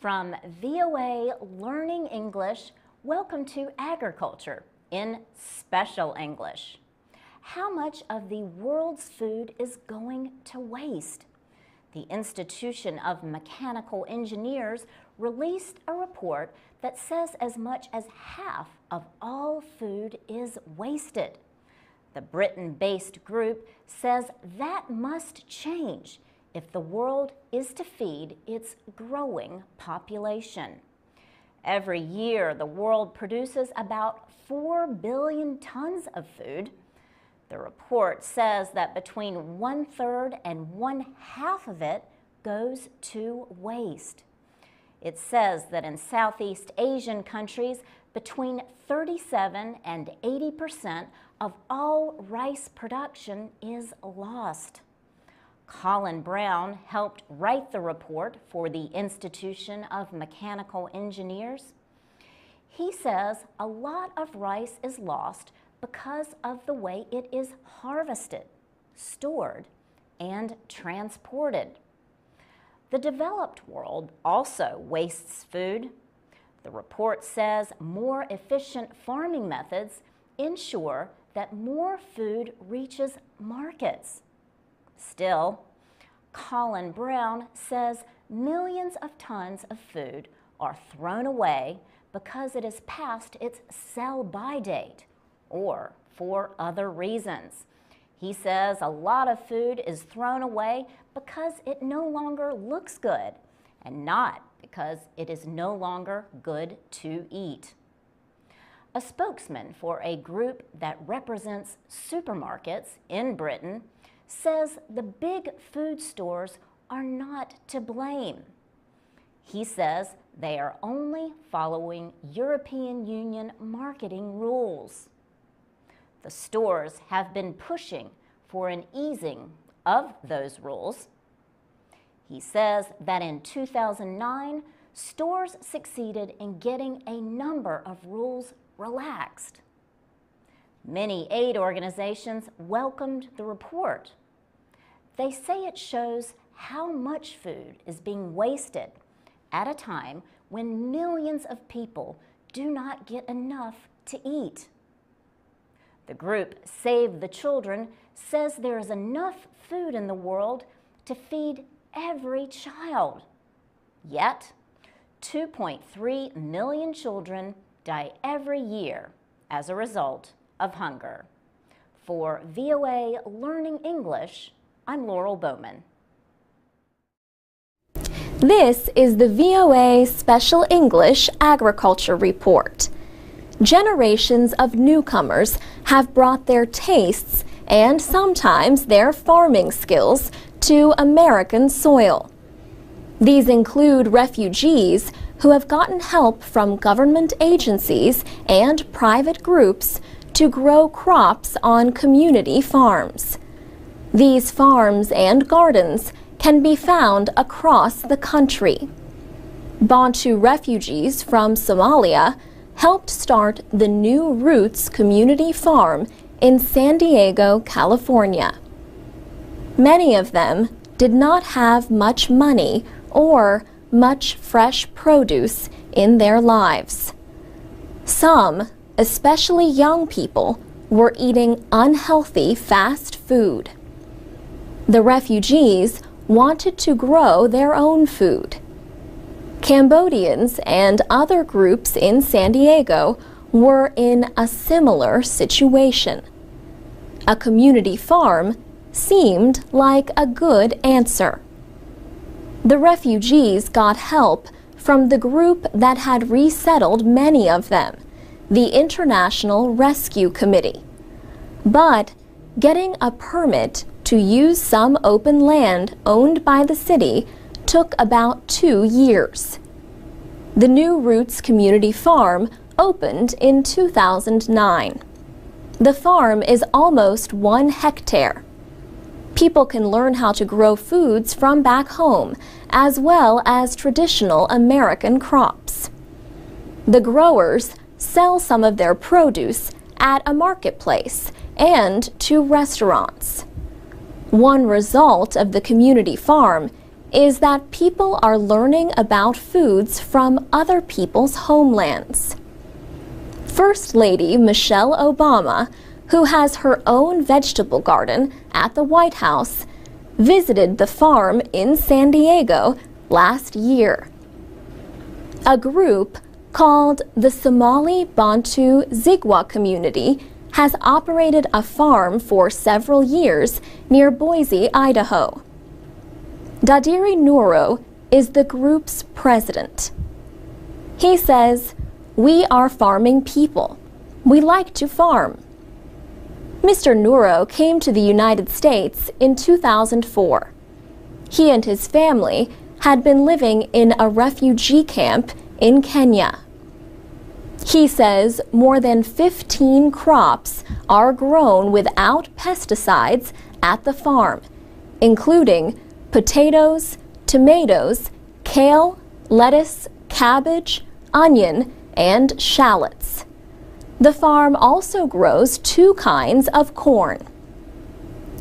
From VOA Learning English, welcome to Agriculture in Special English. How much of the world's food is going to waste? The Institution of Mechanical Engineers released a report that says as much as half of all food is wasted. The Britain-based group says that must change if the world is to feed its growing population. Every year, the world produces about 4 billion tons of food. The report says that between 1/3 and 1/2 of it goes to waste. It says that in Southeast Asian countries, between 37 and 80% of all rice production is lost. Colin Brown helped write the report for the Institution of Mechanical Engineers. He says a lot of rice is lost because of the way it is harvested, stored, and transported. The developed world also wastes food. The report says more efficient farming methods ensure that more food reaches markets. Still, Colin Brown says millions of tons of food are thrown away because it is past its sell-by date or for other reasons. He says a lot of food is thrown away because it no longer looks good and not because it is no longer good to eat. A spokesman for a group that represents supermarkets in Britain says the big food stores are not to blame. He says they are only following European Union marketing rules. The stores have been pushing for an easing of those rules. He says that in 2009, stores succeeded in getting a number of rules relaxed. Many aid organizations welcomed the report. They say it shows how much food is being wasted at a time when millions of people do not get enough to eat. The group Save the Children says there is enough food in the world to feed every child. Yet, 2.3 million children die every year as a result of hunger. For VOA Learning English, I'm Laurel Bowman. This is the VOA Special English Agriculture Report. Generations of newcomers have brought their tastes and sometimes their farming skills to American soil. These include refugees who have gotten help from government agencies and private groups to grow crops on community farms. These farms and gardens can be found across the country. Bantu refugees from Somalia helped start the New Roots Community Farm in San Diego, California. Many of them did not have much money or much fresh produce in their lives. Some, especially young people, were eating unhealthy fast food. The refugees wanted to grow their own food. Cambodians and other groups in San Diego were in a similar situation. A community farm seemed like a good answer. The refugees got help from the group that had resettled many of them, the International Rescue Committee. But getting a permit to use some open land owned by the city took about 2 years. The New Roots Community Farm opened in 2009. The farm is almost 1 hectare. People can learn how to grow foods from back home, as well as traditional American crops. The growers sell some of their produce at a marketplace and to restaurants. One result of the community farm is that people are learning about foods from other people's homelands. First Lady Michelle Obama, who has her own vegetable garden at the White House, visited the farm in San Diego last year. A group called the Somali Bantu Zigwa Community has operated a farm for several years near Boise, Idaho. Dadiri Nuro is the group's president. He says, "We are farming people. We like to farm." Mr. Nuro came to the United States in 2004. He and his family had been living in a refugee camp in Kenya. He says more than 15 crops are grown without pesticides at the farm, including potatoes, tomatoes, kale, lettuce, cabbage, onion, and shallots. The farm also grows 2 kinds of corn.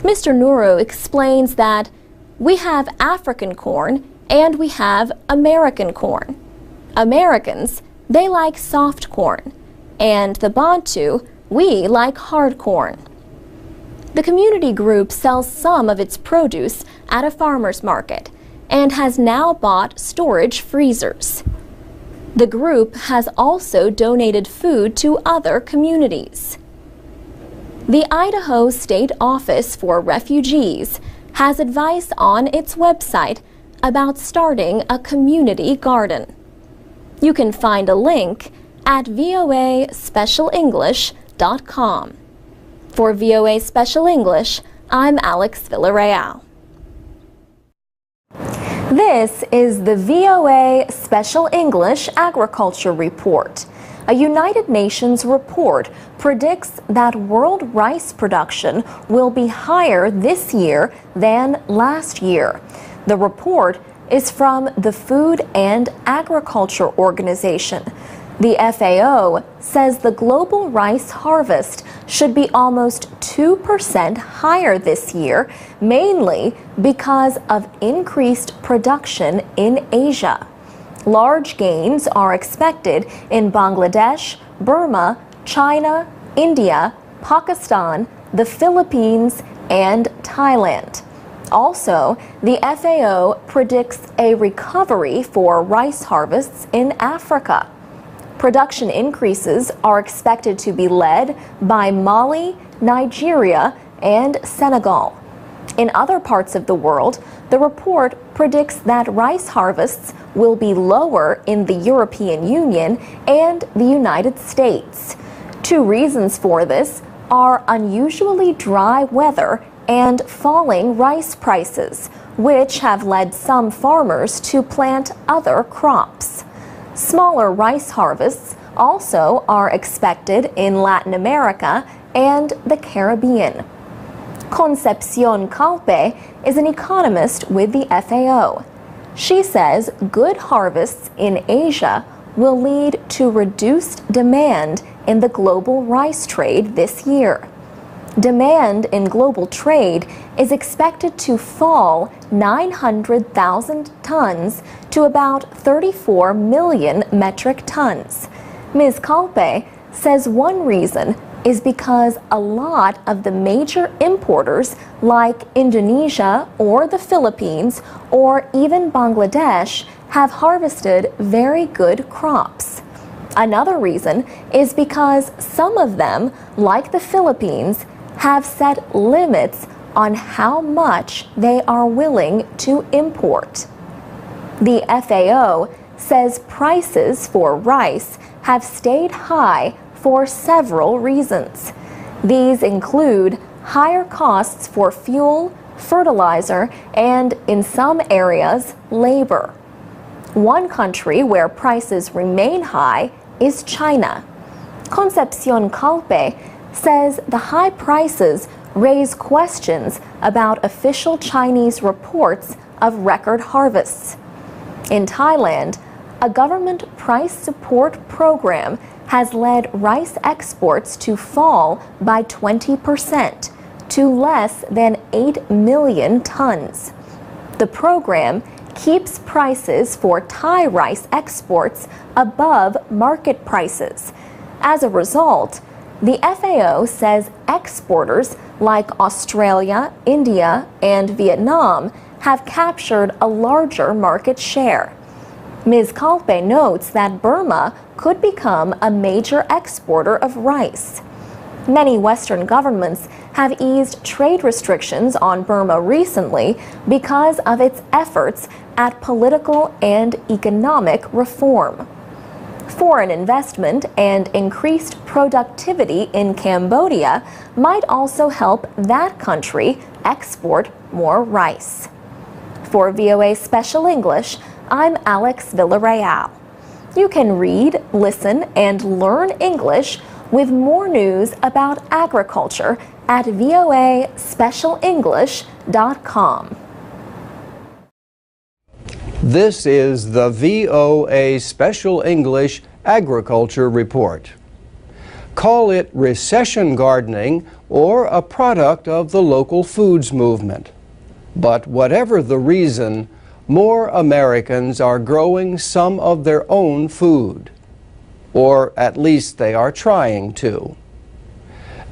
Mr. Nuro explains that we have African corn and we have American corn. Americans, they like soft corn, and the Bantu, we like hard corn. The community group sells some of its produce at a farmer's market and has now bought storage freezers. The group has also donated food to other communities. The Idaho State Office for Refugees has advice on its website about starting a community garden. You can find a link at voaspecialenglish.com. For VOA Special English, I'm Alex Villarreal. This is the VOA Special English Agriculture Report. A United Nations report predicts that world rice production will be higher this year than last year. The report is from the Food and Agriculture Organization. The FAO says the global rice harvest should be almost 2% higher this year, mainly because of increased production in Asia. Large gains are expected in Bangladesh, Burma, China, India, Pakistan, the Philippines, and Thailand. Also, the FAO predicts a recovery for rice harvests in Africa. Production increases are expected to be led by Mali, Nigeria, and Senegal. In other parts of the world, the report predicts that rice harvests will be lower in the European Union and the United States. 2 reasons for this are unusually dry weather and falling rice prices, which have led some farmers to plant other crops. Smaller rice harvests also are expected in Latin America and the Caribbean. Concepcion Calpe is an economist with the FAO. She says good harvests in Asia will lead to reduced demand in the global rice trade this year. Demand in global trade is expected to fall 900,000 tons to about 34 million metric tons. Ms. Calpe says one reason is because a lot of the major importers like Indonesia or the Philippines or even Bangladesh have harvested very good crops. Another reason is because some of them, like the Philippines, have set limits on how much they are willing to import. The FAO says prices for rice have stayed high for several reasons. These include higher costs for fuel, fertilizer, and in some areas, labor. One country where prices remain high is China. Concepcion Calpe says the high prices raise questions about official Chinese reports of record harvests. In Thailand, a government price support program has led rice exports to fall by 20% to less than 8 million tons. The program keeps prices for Thai rice exports above market prices. As a result, the FAO says exporters like Australia, India, and Vietnam have captured a larger market share. Ms. Kalpe notes that Burma could become a major exporter of rice. Many Western governments have eased trade restrictions on Burma recently because of its efforts at political and economic reform. Foreign investment and increased productivity in Cambodia might also help that country export more rice. For VOA Special English, I'm Alex Villarreal. You can read, listen, and learn English with more news about agriculture at voaspecialenglish.com. This is the VOA Special English Agriculture Report. Call it recession gardening or a product of the local foods movement. But whatever the reason, more Americans are growing some of their own food. Or at least they are trying to.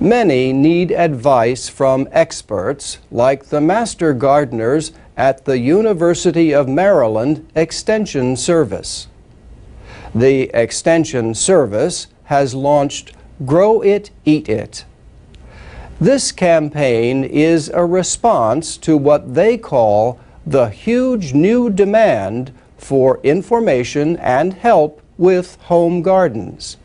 Many need advice from experts like the master gardeners at the University of Maryland Extension Service. The Extension Service has launched Grow It, Eat It. This campaign is a response to what they call the huge new demand for information and help with home gardens.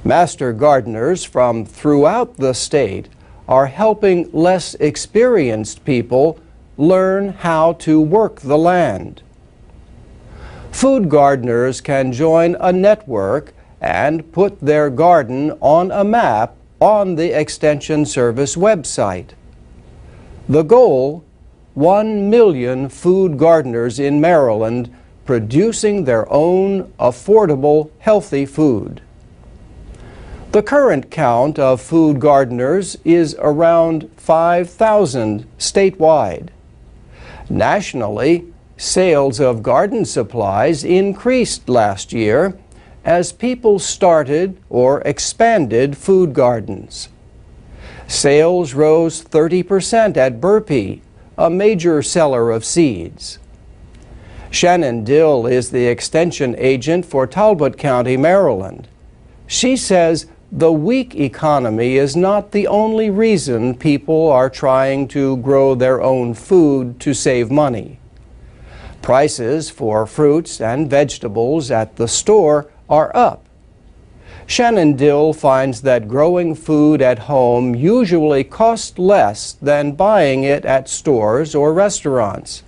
Master gardeners from throughout the state are helping less experienced people learn how to work the land. Food gardeners can join a network and put their garden on a map on the Extension Service website. The goal: 1 million food gardeners in Maryland producing their own affordable, healthy food. The current count of food gardeners is around 5,000 statewide. Nationally, sales of garden supplies increased last year as people started or expanded food gardens. Sales rose 30% at Burpee, a major seller of seeds. Shannon Dill is the extension agent for Talbot County, Maryland. She says the weak economy is not the only reason people are trying to grow their own food to save money. Prices for fruits and vegetables at the store are up. Shannon Dill finds that growing food at home usually costs less than buying it at stores or restaurants.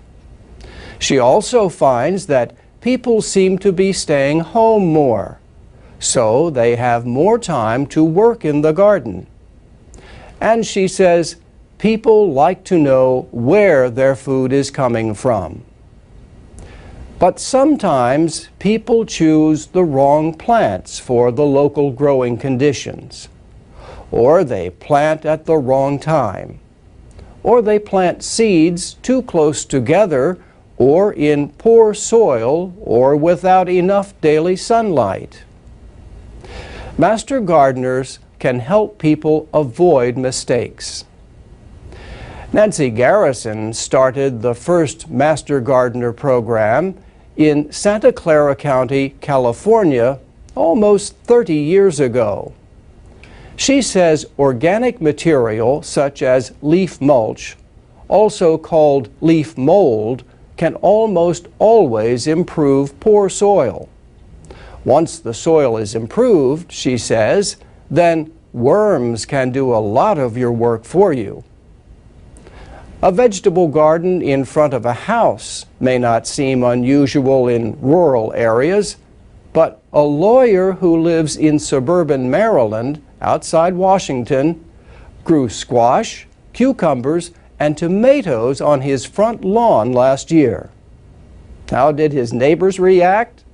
She also finds that people seem to be staying home more, so they have more time to work in the garden. And she says people like to know where their food is coming from. But sometimes people choose the wrong plants for the local growing conditions. Or they plant at the wrong time. Or they plant seeds too close together, or in poor soil, or without enough daily sunlight. Master gardeners can help people avoid mistakes. Nancy Garrison started the first Master Gardener program in Santa Clara County, California, almost 30 years ago. She says organic material such as leaf mulch, also called leaf mold, can almost always improve poor soil. Once the soil is improved, she says, then worms can do a lot of your work for you. A vegetable garden in front of a house may not seem unusual in rural areas, but a lawyer who lives in suburban Maryland, outside Washington, grew squash, cucumbers, and tomatoes on his front lawn last year. How did his neighbors react?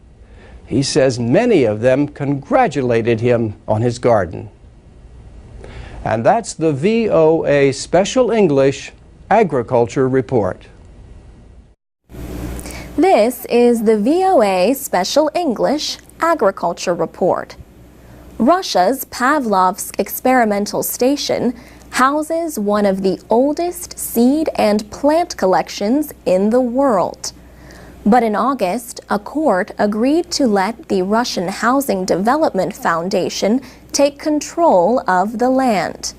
He says many of them congratulated him on his garden. And that's the VOA Special English Agriculture Report. This is the VOA Special English Agriculture Report. Russia's Pavlovsk Experimental Station houses one of the oldest seed and plant collections in the world. But in August, a court agreed to let the Russian Housing Development Foundation take control of the land.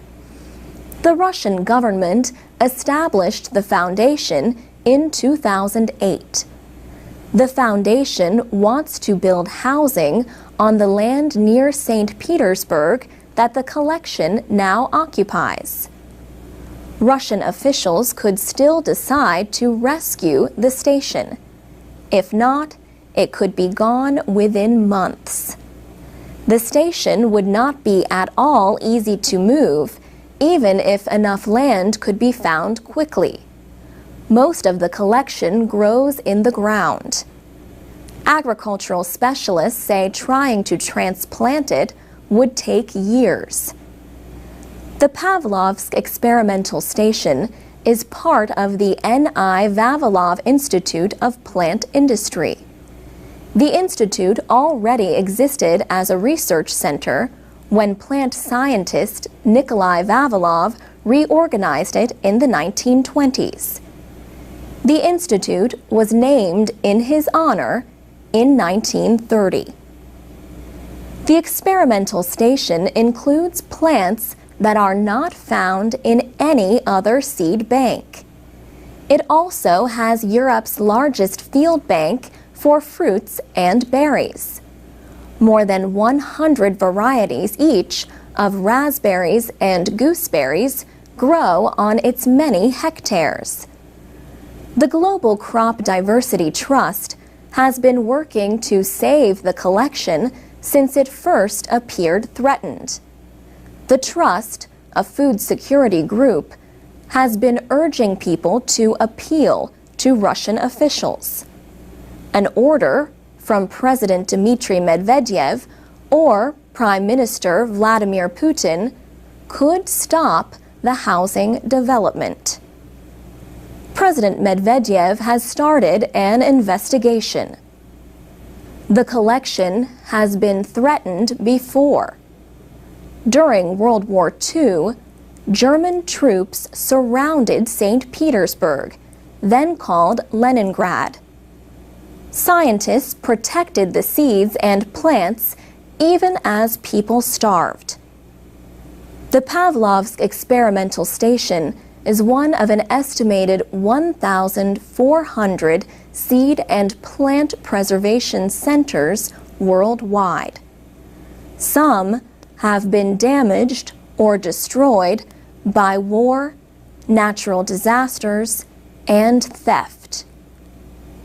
The Russian government established the foundation in 2008. The foundation wants to build housing on the land near St. Petersburg that the collection now occupies. Russian officials could still decide to rescue the station. If not, it could be gone within months. The station would not be at all easy to move, even if enough land could be found quickly. Most of the collection grows in the ground. Agricultural specialists say trying to transplant it would take years. The Pavlovsk Experimental Station is part of the N.I. Vavilov Institute of Plant Industry. The institute already existed as a research center when plant scientist Nikolai Vavilov reorganized it in the 1920s. The institute was named in his honor in 1930. The experimental station includes plants that are not found in any other seed bank. It also has Europe's largest field bank for fruits and berries. More than 100 varieties each of raspberries and gooseberries grow on its many hectares. The Global Crop Diversity Trust has been working to save the collection since it first appeared threatened. The trust, a food security group, has been urging people to appeal to Russian officials. An order from President Dmitry Medvedev or Prime Minister Vladimir Putin could stop the housing development. President Medvedev has started an investigation. The collection has been threatened before. During World War II, German troops surrounded St. Petersburg, then called Leningrad. Scientists protected the seeds and plants even as people starved. The Pavlovsk Experimental Station is one of an estimated 1,400 seed and plant preservation centers worldwide. Some have been damaged or destroyed by war, natural disasters, and theft.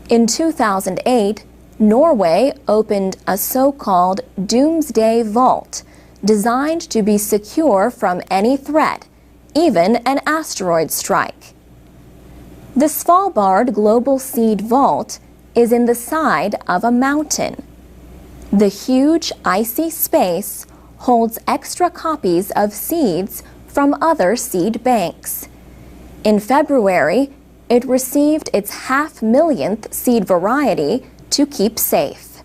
In 2008, Norway opened a so-called doomsday vault designed to be secure from any threat, even an asteroid strike. The Svalbard Global Seed Vault is in the side of a mountain. The huge icy space holds extra copies of seeds from other seed banks. In February, it received its 500,000th seed variety to keep safe.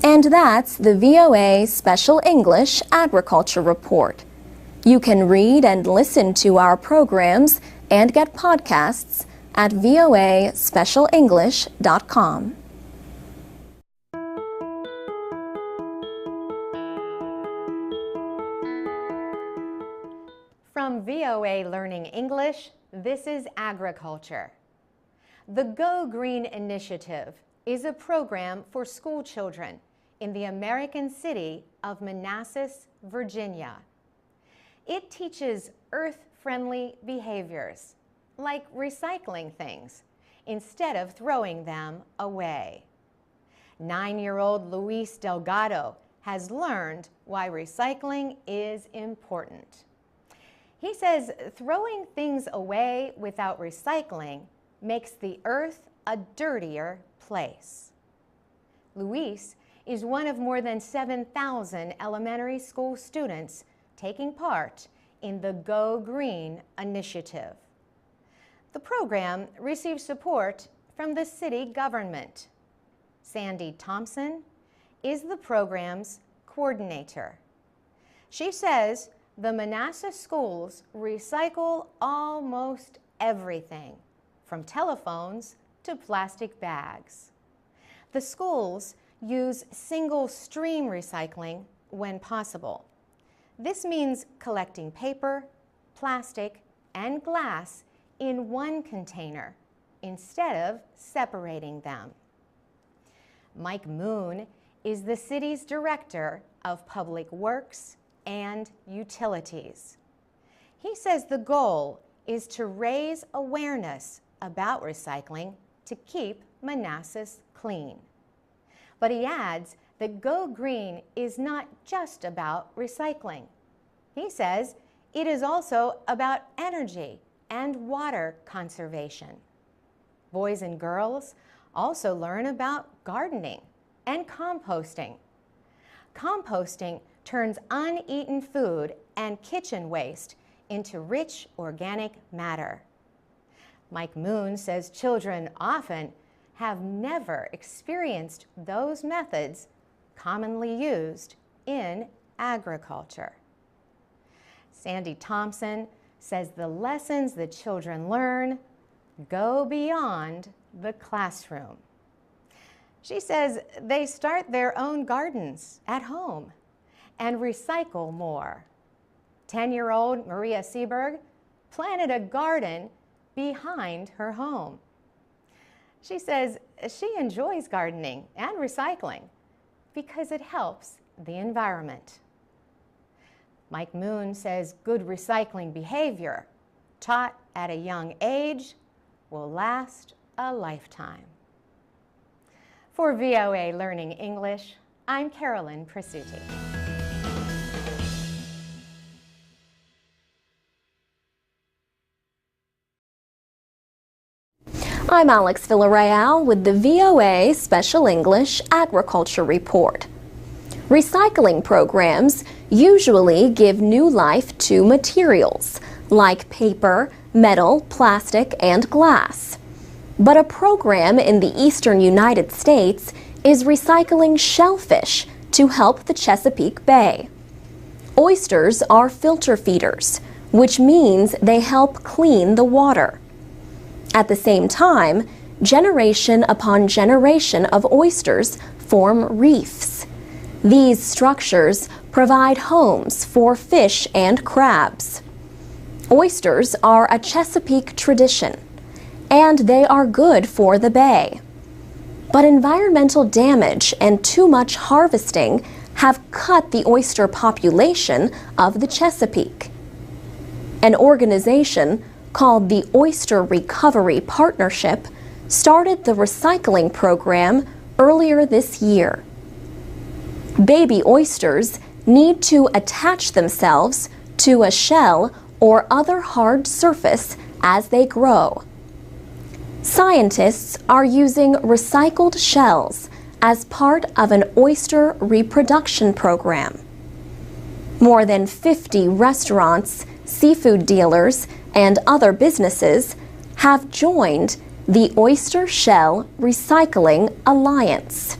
And that's the VOA Special English Agriculture Report. You can read and listen to our programs and get podcasts at voaspecialenglish.com. From VOA Learning English, this is Agriculture. The Go Green Initiative is a program for school children in the American city of Manassas, Virginia. It teaches earth-friendly behaviors, like recycling things, instead of throwing them away. 9-year-old Luis Delgado has learned why recycling is important. He says throwing things away without recycling makes the earth a dirtier place. Luis is one of more than 7,000 elementary school students taking part in the Go Green Initiative. The program receives support from the city government. Sandy Thompson is the program's coordinator. She says the Manassas schools recycle almost everything, from telephones to plastic bags. The schools use single-stream recycling when possible. This means collecting paper, plastic, and glass in one container instead of separating them. Mike Moon is the city's director of Public Works and Utilities. He says the goal is to raise awareness about recycling to keep Manassas clean. But he adds that Go Green is not just about recycling. He says it is also about energy and water conservation. Boys and girls also learn about gardening and composting. Composting turns uneaten food and kitchen waste into rich organic matter. Mike Moon says children often have never experienced those methods commonly used in agriculture. Sandy Thompson says the lessons the children learn go beyond the classroom. She says they start their own gardens at home and recycle more. 10-year-old Maria Seberg planted a garden behind her home. She says she enjoys gardening and recycling because it helps the environment. Mike Moon says good recycling behavior, taught at a young age, will last a lifetime. For VOA Learning English, I'm Carolyn Prasuti. I'm Alex Villarreal with the VOA Special English Agriculture Report. Recycling programs usually give new life to materials like paper, metal, plastic, and glass. But a program in the eastern United States is recycling shellfish to help the Chesapeake Bay. Oysters are filter feeders, which means they help clean the water. At the same time, generation upon generation of oysters form reefs. These structures provide homes for fish and crabs. Oysters are a Chesapeake tradition, and they are good for the bay. But environmental damage and too much harvesting have cut the oyster population of the Chesapeake. An organization called the Oyster Recovery Partnership started the recycling program earlier this year. Baby oysters need to attach themselves to a shell or other hard surface as they grow. Scientists are using recycled shells as part of an oyster reproduction program. More than 50 restaurants, seafood dealers, and other businesses have joined the Oyster Shell Recycling Alliance.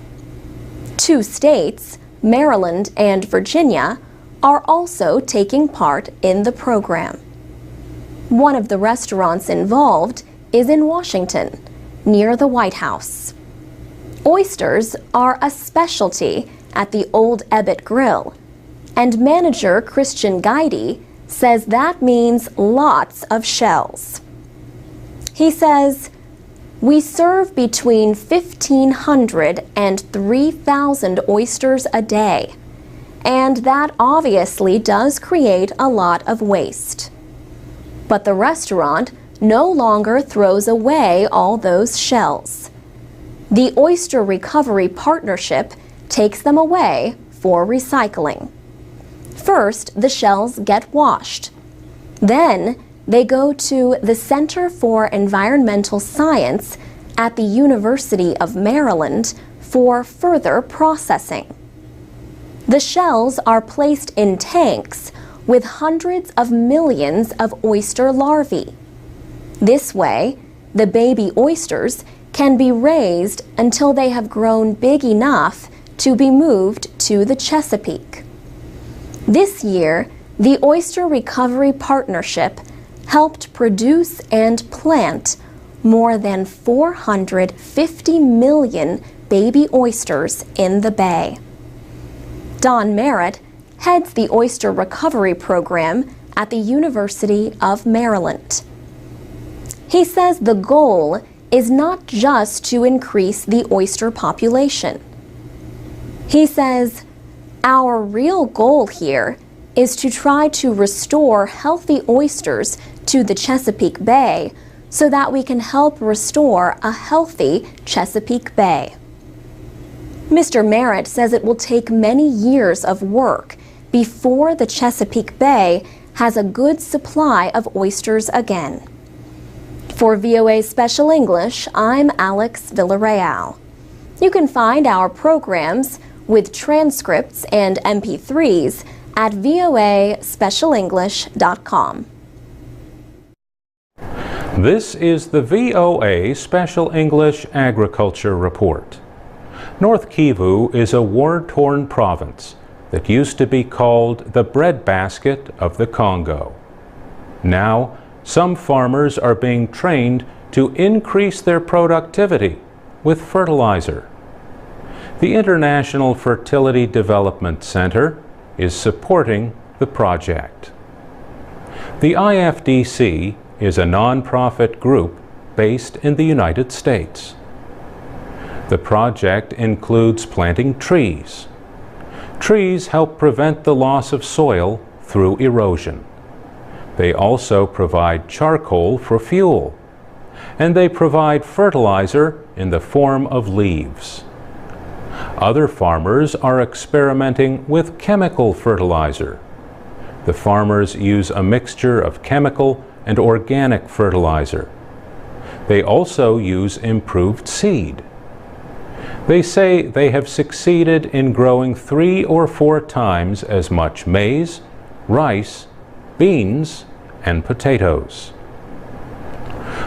2 states, Maryland and Virginia, are also taking part in the program. One of the restaurants involved is in Washington, near the White House. Oysters are a specialty at the Old Ebbitt Grill, and manager Christian Guidey says that means lots of shells. He says, "We serve between 1,500 and 3,000 oysters a day, and that obviously does create a lot of waste. But the restaurant no longer throws away all those shells. The Oyster Recovery Partnership takes them away for recycling. First, the shells get washed. Then, they go to the Center for Environmental Science at the University of Maryland for further processing. The shells are placed in tanks with hundreds of millions of oyster larvae. This way, the baby oysters can be raised until they have grown big enough to be moved to the Chesapeake. This year, the Oyster Recovery Partnership helped produce and plant more than 450 million baby oysters in the bay. Don Merritt heads the Oyster Recovery Program at the University of Maryland. He says the goal is not just to increase the oyster population. He says, "Our real goal here is to try to restore healthy oysters to the Chesapeake Bay so that we can help restore a healthy Chesapeake Bay." Mr. Merritt says it will take many years of work before the Chesapeake Bay has a good supply of oysters again. For VOA Special English, I'm Alex Villarreal. You can find our programs with transcripts and MP3s at voaspecialenglish.com. This is the VOA Special English Agriculture Report. North Kivu is a war-torn province that used to be called the breadbasket of the Congo. Now, some farmers are being trained to increase their productivity with fertilizer. The International Fertility Development Center is supporting the project. The IFDC is a nonprofit group based in the United States. The project includes planting trees. Trees help prevent the loss of soil through erosion. They also provide charcoal for fuel, and they provide fertilizer in the form of leaves. Other farmers are experimenting with chemical fertilizer. The farmers use a mixture of chemical and organic fertilizer. They also use improved seed. They say they have succeeded in growing 3 or 4 times as much maize, rice, beans, and potatoes.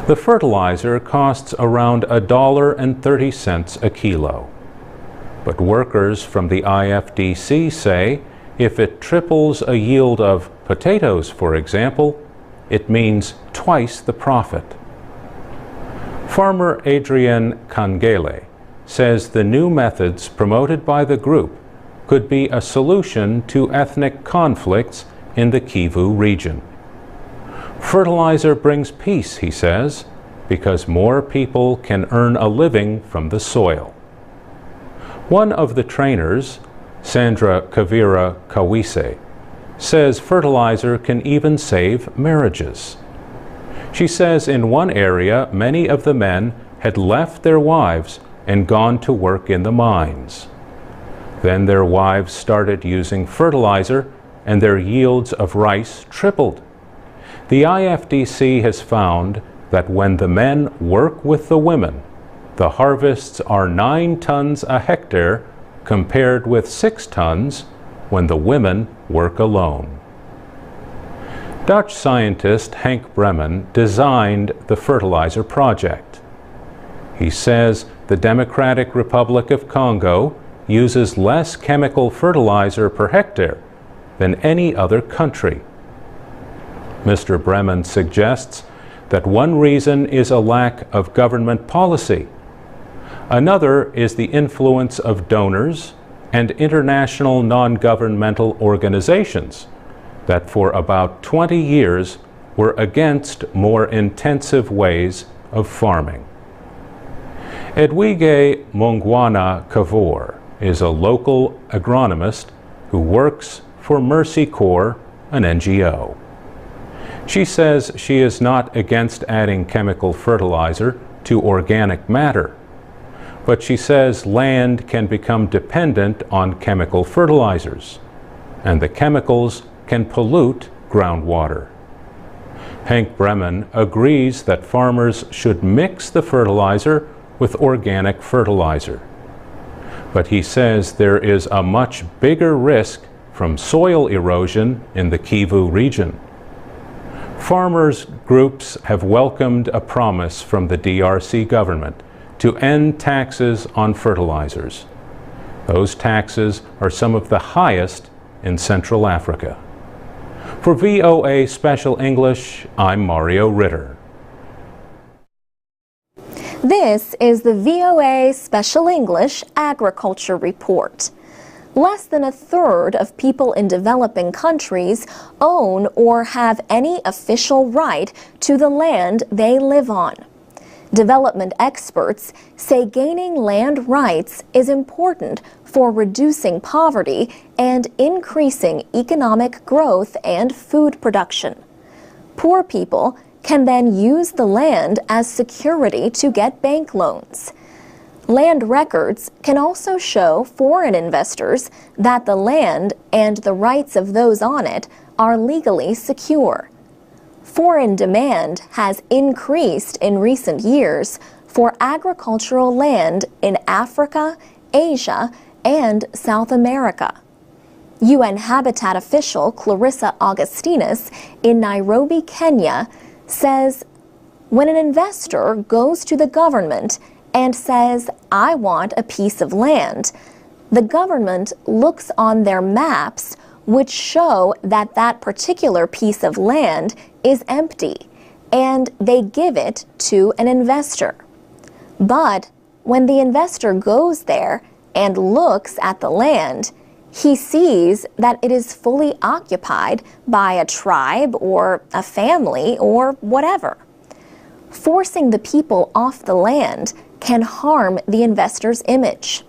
The fertilizer costs around $1.30 a kilo. But workers from the IFDC say if it triples a yield of potatoes, for example, it means twice the profit. Farmer Adrian Kangele says the new methods promoted by the group could be a solution to ethnic conflicts in the Kivu region. Fertilizer brings peace, he says, because more people can earn a living from the soil. One of the trainers, Sandra Kavira Kawise, says fertilizer can even save marriages. She says in one area many of the men had left their wives and gone to work in the mines. Then their wives started using fertilizer and their yields of rice tripled. The IFDC has found that when the men work with the women, the harvests are 9 tons a hectare compared with 6 tons when the women work alone. Dutch scientist Henk Bremen designed the fertilizer project. He says the Democratic Republic of Congo uses less chemical fertilizer per hectare than any other country. Mr. Bremen suggests that one reason is a lack of government policy. Another is the influence of donors and international non-governmental organizations that for about 20 years were against more intensive ways of farming. Edwige Mongwana Kavor is a local agronomist who works for Mercy Corps, an NGO. She says she is not against adding chemical fertilizer to organic matter, but she says land can become dependent on chemical fertilizers, and the chemicals can pollute groundwater. Henk Bremen agrees that farmers should mix the fertilizer with organic fertilizer, but he says there is a much bigger risk from soil erosion in the Kivu region. Farmers groups have welcomed a promise from the DRC government to end taxes on fertilizers. Those taxes are some of the highest in Central Africa. For VOA Special English, I'm Mario Ritter. This is the VOA Special English Agriculture Report. Less than a third of people in developing countries own or have any official right to the land they live on. Development experts say gaining land rights is important for reducing poverty and increasing economic growth and food production. Poor people can then use the land as security to get bank loans. Land records can also show foreign investors that the land and the rights of those on it are legally secure. Foreign demand has increased in recent years for agricultural land in Africa, Asia, and South America. UN Habitat official Clarissa Augustinus in Nairobi, Kenya, says when an investor goes to the government and says, "I want a piece of land," the government looks on their maps which show that that particular piece of land is empty, and they give it to an investor. But when the investor goes there and looks at the land, he sees that it is fully occupied by a tribe or a family or whatever. Forcing the people off the land can harm the investor's image.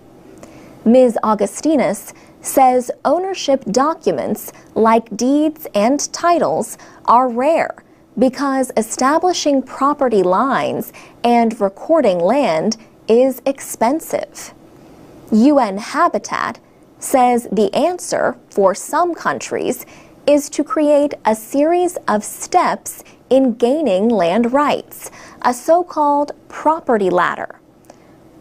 Ms. Augustinus says ownership documents like deeds and titles are rare because establishing property lines and recording land is expensive. UN Habitat says the answer for some countries is to create a series of steps in gaining land rights, a so-called property ladder.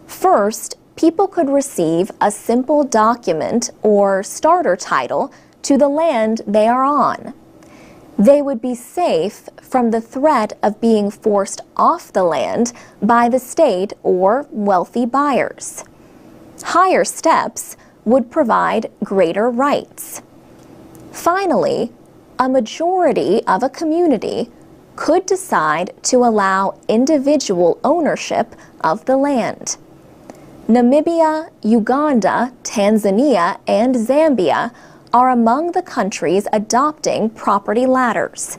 First, people could receive a simple document or starter title to the land they are on. They would be safe from the threat of being forced off the land by the state or wealthy buyers. Higher steps would provide greater rights. Finally, a majority of a community could decide to allow individual ownership of the land. Namibia, Uganda, Tanzania, and Zambia are among the countries adopting property ladders.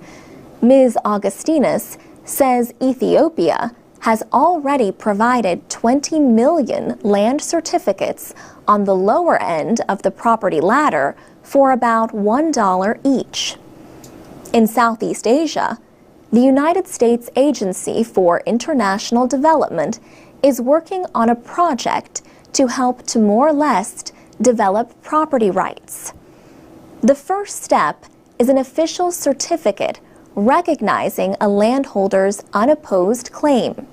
Ms. Augustinus says Ethiopia has already provided 20 million land certificates on the lower end of the property ladder for about $1 each. In Southeast Asia, the United States Agency for International Development is working on a project to help Timor-Leste develop property rights. The first step is an official certificate recognizing a landholder's unopposed claim.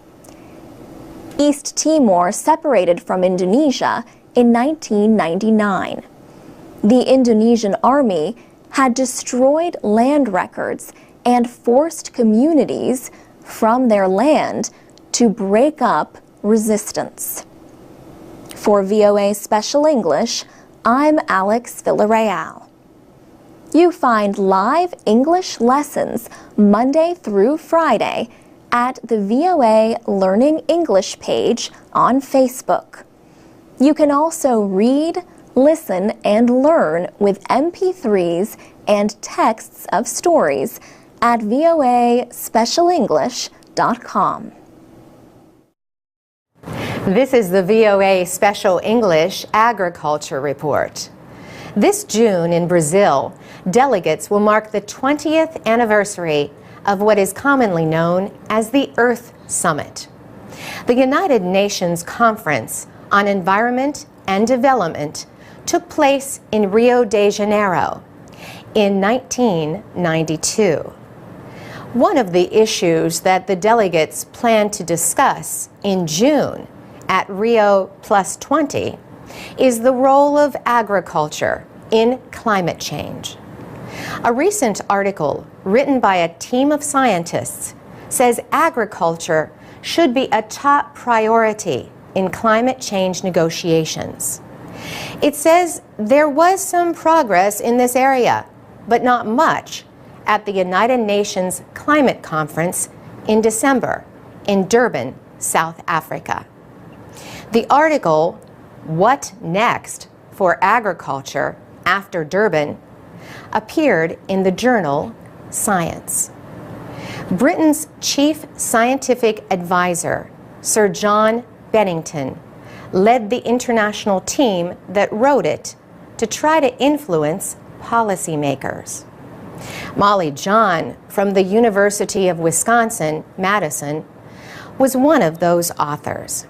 East Timor separated from Indonesia in 1999. The Indonesian army had destroyed land records and forced communities from their land to break up resistance. For VOA Special English, I'm Alex Villarreal. You find live English lessons Monday through Friday at the VOA Learning English page on Facebook. You can also read, listen, and learn with MP3s and texts of stories at voaspecialenglish.com. This is the VOA Special English Agriculture Report. This June in Brazil, delegates will mark the 20th anniversary of what is commonly known as the Earth Summit. The United Nations Conference on Environment and Development took place in Rio de Janeiro in 1992. One of the issues that the delegates plan to discuss in June at Rio +20 is the role of agriculture in climate change. A recent article written by a team of scientists says agriculture should be a top priority in climate change negotiations. It says there was some progress in this area, but not much, at the United Nations Climate Conference in December in Durban, South Africa. The article, "What Next for Agriculture After Durban?" appeared in the journal Science. Britain's chief scientific advisor, Sir John Bennington, led the international team that wrote it to try to influence policymakers. Molly John from the University of Wisconsin-Madison was one of those authors.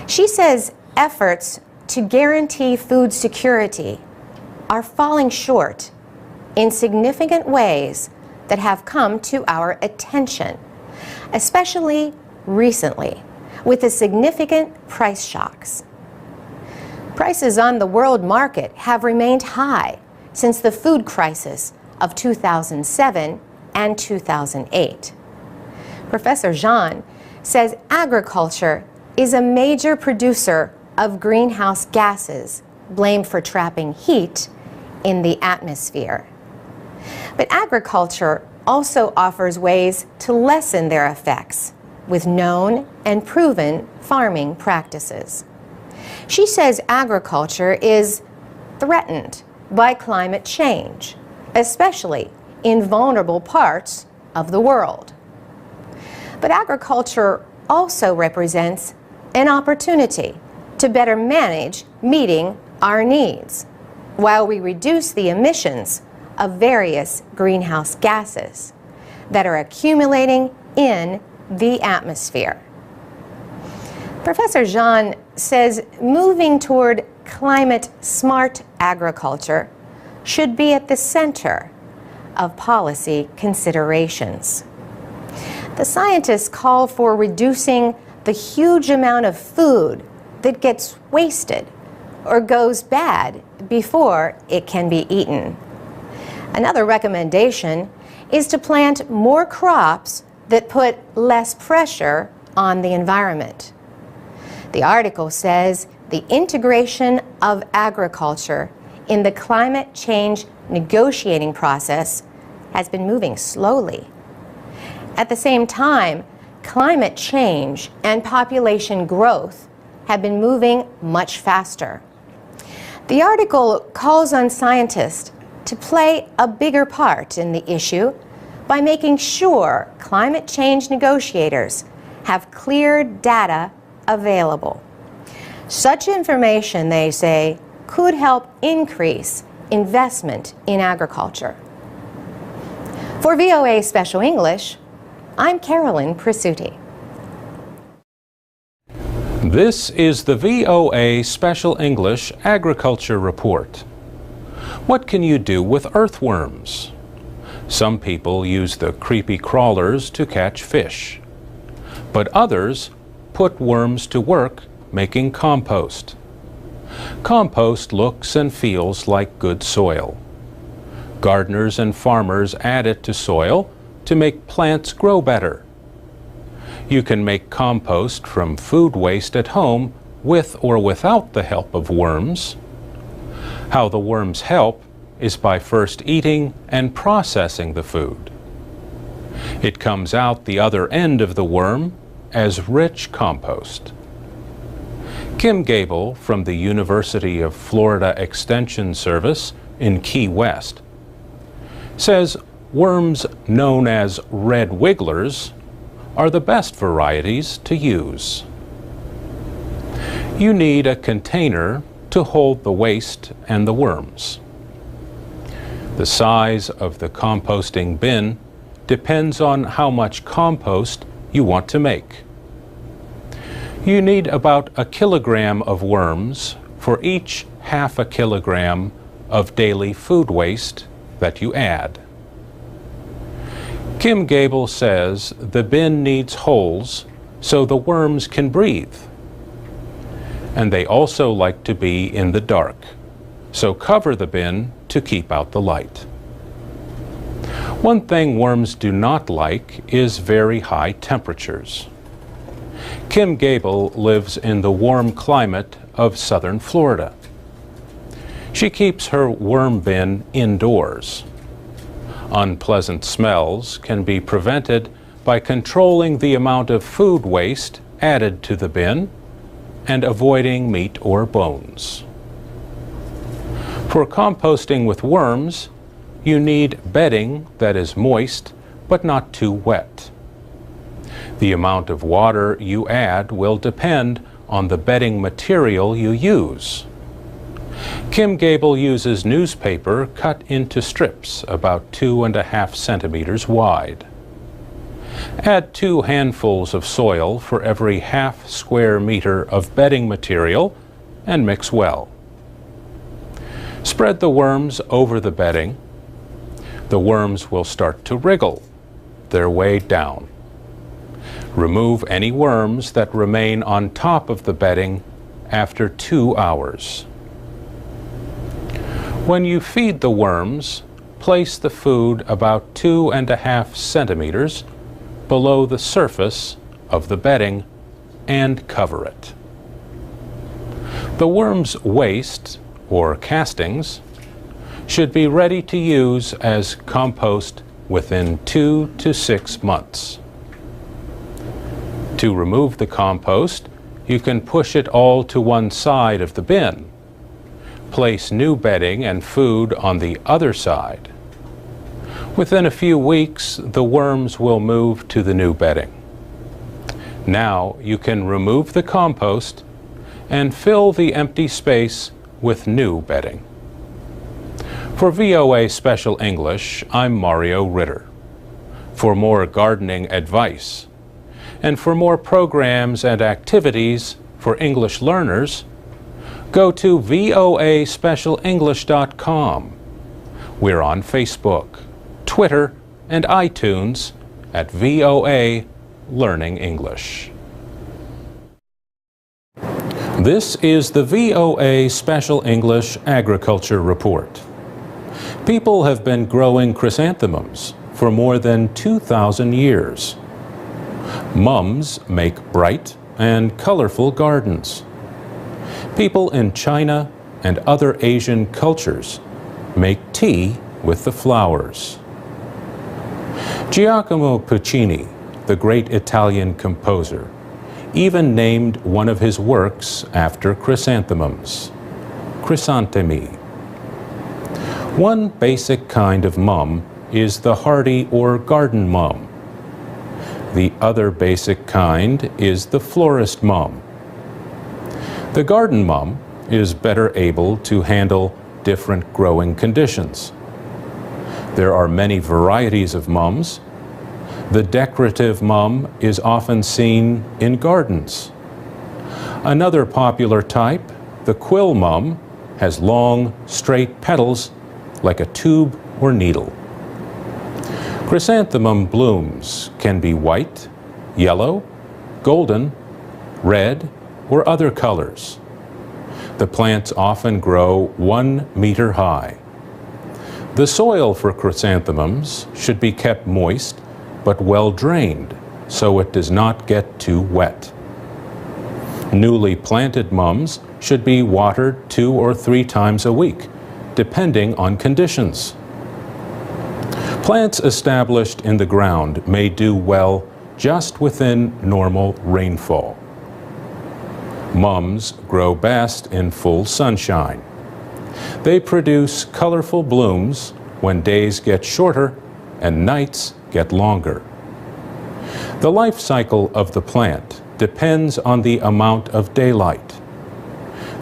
She says efforts to guarantee food security are falling short in significant ways that have come to our attention, especially recently with the significant price shocks. Prices on the world market have remained high since the food crisis of 2007 and 2008. Professor Jean says agriculture is a major producer of greenhouse gases blamed for trapping heat in the atmosphere. But agriculture also offers ways to lessen their effects with known and proven farming practices. She says agriculture is threatened by climate change, especially in vulnerable parts of the world. But agriculture also represents an opportunity to better manage meeting our needs while we reduce the emissions of various greenhouse gases that are accumulating in the atmosphere. Professor Jean says moving toward climate-smart agriculture should be at the center of policy considerations. The scientists call for reducing the huge amount of food that gets wasted or goes bad before it can be eaten. Another recommendation is to plant more crops that put less pressure on the environment. The article says the integration of agriculture in the climate change negotiating process has been moving slowly. At the same time, climate change and population growth have been moving much faster. The article calls on scientists to play a bigger part in the issue by making sure climate change negotiators have clear data available. Such information, they say, could help increase investment in agriculture. For VOA Special English, I'm Carolyn Prasuti. This is the VOA Special English Agriculture Report. What can you do with earthworms? Some people use the creepy crawlers to catch fish, but others put worms to work making compost. Compost looks and feels like good soil. Gardeners and farmers add it to soil to make plants grow better. You can make compost from food waste at home with or without the help of worms. How the worms help is by first eating and processing the food. It comes out the other end of the worm as rich compost. Kim Gable from the University of Florida Extension Service in Key West says worms known as red wigglers are the best varieties to use. You need a container to hold the waste and the worms. The size of the composting bin depends on how much compost you want to make. You need about 1 kilogram of worms for each half a kilogram of daily food waste that you add. Kim Gable says the bin needs holes so the worms can breathe. And they also like to be in the dark, so cover the bin to keep out the light. One thing worms do not like is very high temperatures. Kim Gable lives in the warm climate of southern Florida. She keeps her worm bin indoors. Unpleasant smells can be prevented by controlling the amount of food waste added to the bin and avoiding meat or bones. For composting with worms, you need bedding that is moist but not too wet. The amount of water you add will depend on the bedding material you use. Kim Gable uses newspaper cut into strips about 2.5 centimeters wide. Add 2 handfuls of soil for every half square meter of bedding material and mix well. Spread the worms over the bedding. The worms will start to wriggle their way down. Remove any worms that remain on top of the bedding after 2 hours. When you feed the worms, place the food about 2.5 centimeters below the surface of the bedding and cover it. The worms' waste, or castings, should be ready to use as compost within 2 to 6 months. To remove the compost, you can push it all to one side of the bin. Place new bedding and food on the other side. Within a few weeks, the worms will move to the new bedding. Now you can remove the compost and fill the empty space with new bedding. For VOA Special English, I'm Mario Ritter. For more gardening advice, and for more programs and activities for English learners, go to voaspecialenglish.com. We're on Facebook, Twitter, and iTunes at VOA Learning English. This is the VOA Special English Agriculture Report. People have been growing chrysanthemums for more than 2,000 years. Mums make bright and colorful gardens. People in China and other Asian cultures make tea with the flowers. Giacomo Puccini, the great Italian composer, even named one of his works after chrysanthemums, Chrysanthemi. One basic kind of mum is the hardy or garden mum. The other basic kind is the florist mum. The garden mum is better able to handle different growing conditions. There are many varieties of mums. The decorative mum is often seen in gardens. Another popular type, the quill mum, has long, straight petals like a tube or needle. Chrysanthemum blooms can be white, yellow, golden, red, or other colors. The plants often grow 1 meter high. The soil for chrysanthemums should be kept moist but well drained so it does not get too wet. Newly planted mums should be watered 2 or 3 times a week, depending on conditions. Plants established in the ground may do well just within normal rainfall. Mums grow best in full sunshine. They produce colorful blooms when days get shorter and nights get longer. The life cycle of the plant depends on the amount of daylight.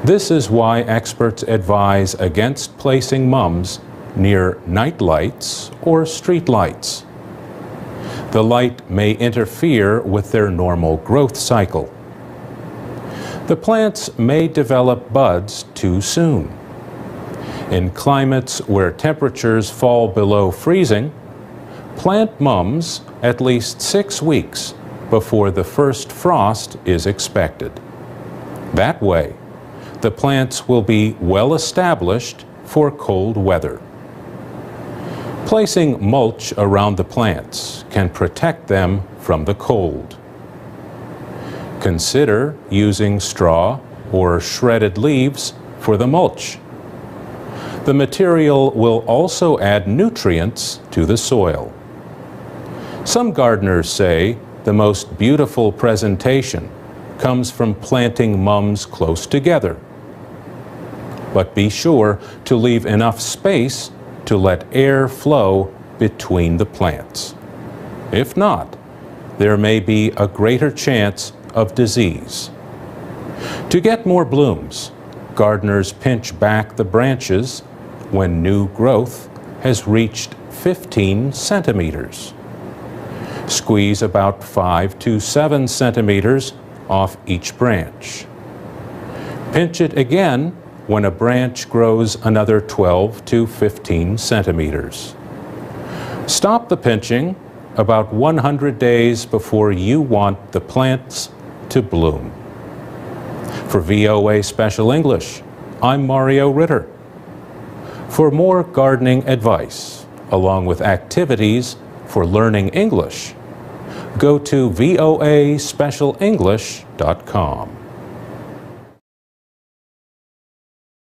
This is why experts advise against placing mums near night lights or street lights. The light may interfere with their normal growth cycle. The plants may develop buds too soon. In climates where temperatures fall below freezing, plant mums at least 6 weeks before the first frost is expected. That way, the plants will be well established for cold weather. Placing mulch around the plants can protect them from the cold. Consider using straw or shredded leaves for the mulch. The material will also add nutrients to the soil. Some gardeners say the most beautiful presentation comes from planting mums close together. But be sure to leave enough space to let air flow between the plants. If not, there may be a greater chance of disease. To get more blooms, gardeners pinch back the branches when new growth has reached 15 centimeters. Squeeze about 5 to 7 centimeters off each branch. Pinch it again when a branch grows another 12 to 15 centimeters. Stop the pinching about 100 days before you want the plants to bloom. For VOA Special English, I'm Mario Ritter. For more gardening advice, along with activities for learning English, go to voaspecialenglish.com.